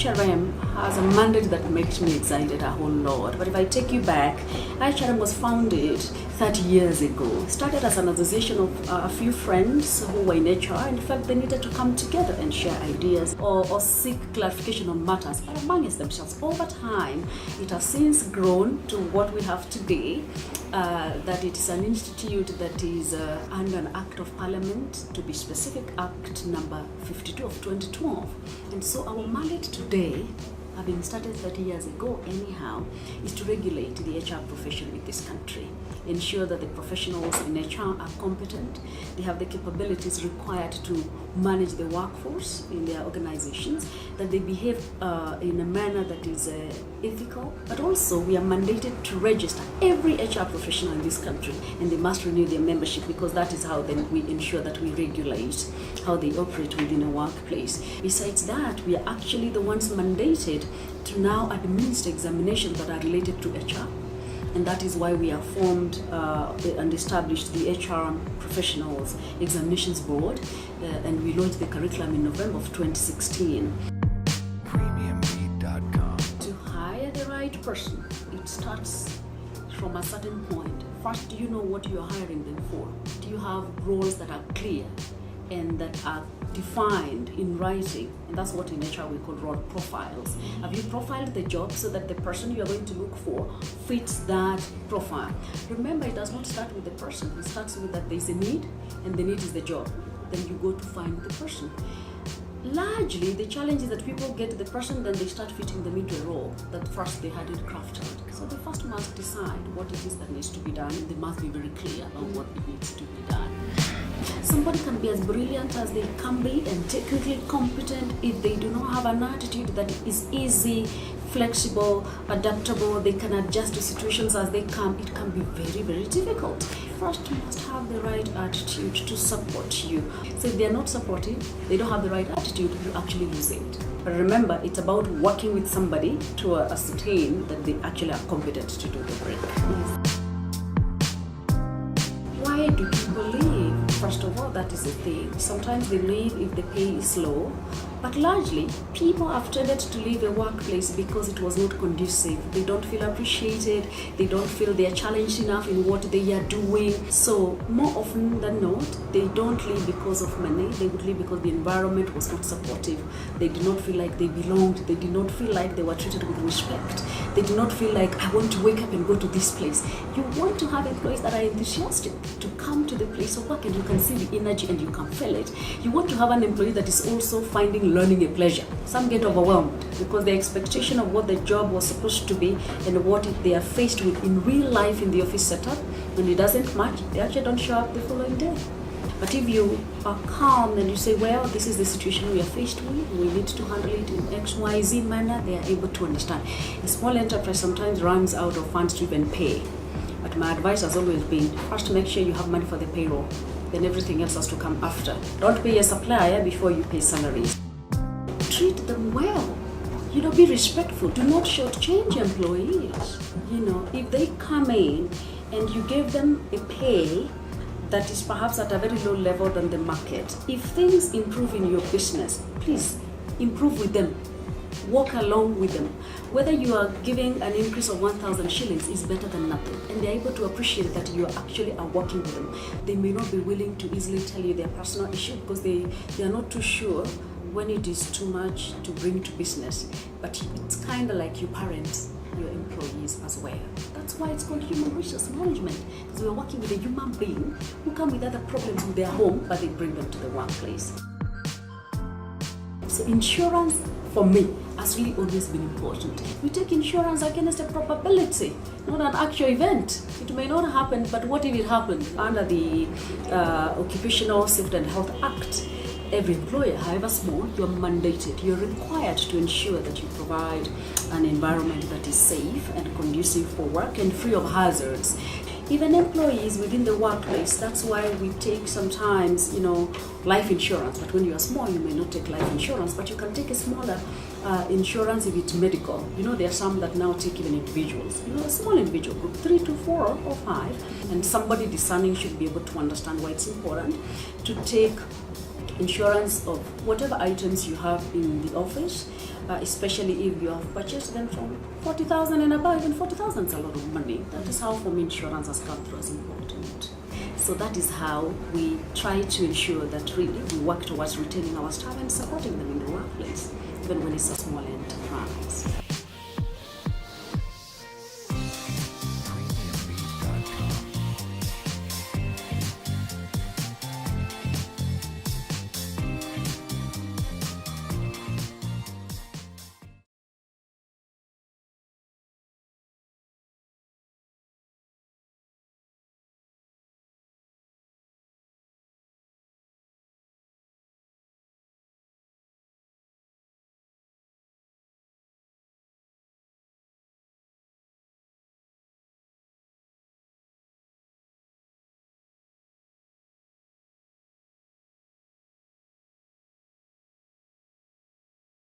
IHRM has a mandate that makes me excited a whole lot. But if I take you back, IHRM was founded 30 years ago. Started as an association of a few friends who were in HR and felt they needed to come together and share ideas or seek clarification on matters amongst themselves. Over time, it has since grown to what we have today, that it is an institute that is under an Act of Parliament, to be specific, Act number 52 of 2012. And so our mandate today, having started 30 years ago anyhow, is to regulate the HR profession in this country. Ensure that the professionals in HR are competent, they have the capabilities required to manage the workforce in their organizations, that they behave in a manner that is ethical, but also we are mandated to register every HR professional in this country, and they must renew their membership, because that is how then we ensure that we regulate how they operate within a workplace. Besides that, we are actually the ones mandated to now administer examinations that are related to HR. And that is why we have formed and established the HRM Professionals Examinations Board, and we launched the curriculum in November of 2016. Premiumbeat.com. To hire the right person, it starts from a certain point. First, do you know what you are hiring them for? Do you have roles that are clear and that are defined in writing? And that's what in HR we call role profiles. Have you profiled the job so that the person you are going to look for fits that profile? Remember, it does not start with the person. It starts with that there is a need, and the need is the job. Then you go to find the person. Largely, the challenge is that people get the person, then they start fitting them into a role that first they hadn't crafted. So they first must decide what it is that needs to be done, and they must be very clear on what it needs to be done. Somebody can be as brilliant as they can be and technically competent. If they do not have an attitude that is easy, flexible, adaptable, they can adjust to situations as they come, it can be very, very difficult. First, you must have the right attitude to support you. So if they are not supportive, they don't have the right attitude, you actually lose it. But remember, it's about working with somebody to ascertain that they actually are competent to do the work. Why do people leave? First of all, that is the thing. Sometimes they leave if the pay is low, but largely people have tended to leave a workplace because it was not conducive. They don't feel appreciated, they don't feel they are challenged enough in what they are doing. So more often than not, they don't leave because of money, they would leave because the environment was not supportive. They did not feel like they belonged, they did not feel like they were treated with respect. They do not feel like, I want to wake up and go to this place. You want to have employees that are enthusiastic to come to the place of work, and you can see the energy and you can feel it. You want to have an employee that is also finding learning a pleasure. Some get overwhelmed because the expectation of what the job was supposed to be and what they are faced with in real life in the office setup, when it doesn't match, they actually don't show up the following day. But if you are calm and you say, well, this is the situation we are faced with, we need to handle it in XYZ manner, they are able to understand. A small enterprise sometimes runs out of funds to even pay. But my advice has always been, first make sure you have money for the payroll, then everything else has to come after. Don't pay a supplier before you pay salaries. Treat them well. Be respectful. Do not shortchange employees. If they come in and you give them a pay that is perhaps at a very low level than the market, if things improve in your business, please improve with them. Walk along with them. Whether you are giving an increase of 1,000 shillings is better than nothing, and they're able to appreciate that you actually are working with them. They may not be willing to easily tell you their personal issue because they are not too sure when it is too much to bring to business, but it's kind of like you parent your employees as well. That's why it's called human resource management, because we're working with a human being who come with other problems with their home, but they bring them to the workplace. So insurance, for me, has really always been important. We take insurance against a probability, not an actual event. It may not happen, but what if it happened? Under the Occupational Safety and Health Act, every employer, however small, you're mandated, you're required to ensure that you provide an environment that is safe and conducive for work and free of hazards. Even employees within the workplace, that's why we take sometimes, life insurance. But when you are small, you may not take life insurance, but you can take a smaller insurance if it's medical. There are some that now take even individuals. A small individual group, 3 to 4 or 5, and somebody discerning should be able to understand why it's important to take insurance of whatever items you have in the office, especially if you have purchased them from 40,000 and above. Even 40,000 is a lot of money. That is how for me insurance has come through as important. So that is how we try to ensure that really we work towards retaining our staff and supporting them in the workplace, even when it's a small enterprise.